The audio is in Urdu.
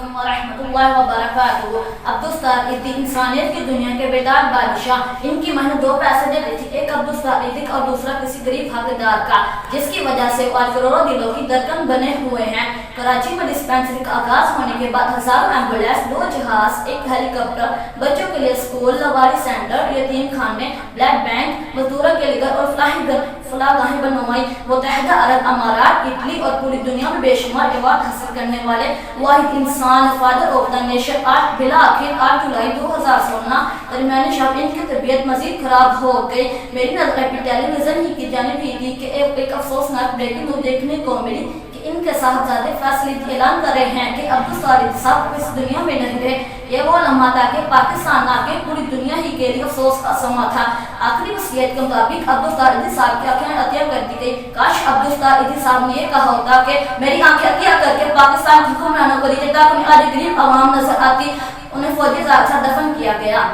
علیکم ورحمۃ اللہ وبرکاتہ۔ عبدالستار ایدی انسانیت کی دنیا کے بیدار بادشاہ، ان کی محنت دو پیسے دیتی تھی، ایک عبدالستار ایدی اور دوسرا کسی غریب حقدار کا، جس کی وجہ سے آج کروڑوں دلوں کی دھڑکن بنے ہوئے ہیں۔ کراچی میں ڈسپینسری کا آغاز ہونے کے بعد ہزاروں ایمبولینس، 2 جہاز، 1 ہیلی کاپٹر، بچوں کے لیے اسکول، لواری سینٹر، یتیم خانے، بلڈ بینک، مزدوروں کے لیے اور فلاح بنوائی۔ متحدہ عرب امارات، اٹلی اور پوری دنیا میں بے شمار ایوارڈ حاصل کرنے والے واحد انسان، فادر آف دا نیشن، آج بلاخر 8 جولائی 2016 درمیانی شب ان کی طبیعت مزید خراب ہو گئی۔ میری نظر ٹیلی ویژن ہی کی جانب ہی تھی کہ ایک افسوسناک بریکنگ نیوز دیکھنے کو ملی کہ ان کے صاحبزادے فیصلے اعلان کر رہے ہیں کہ عبدالستار ایدی صاحب اس دنیا میں نہیں رہے۔ یہ وہ لمحہ تھا کہ پاکستان نہ کہ پوری دنیا ہی کے لیے افسوس کا سما تھا۔ آخری وصیت کے مطابق عبدالستار ایدی صاحب کی آنکھیں عطیہ کر دی گئی۔ کاش عبدالستار ایدی صاحب نے یہ کہا ہوتا کہ میری آنکھیں عطیہ کر کے پاکستان کی حکمرانوں کو دیجیے تاکہ آج غریب عوام نظر آتی۔ انہیں فوجی ذات سے دفن کیا گیا۔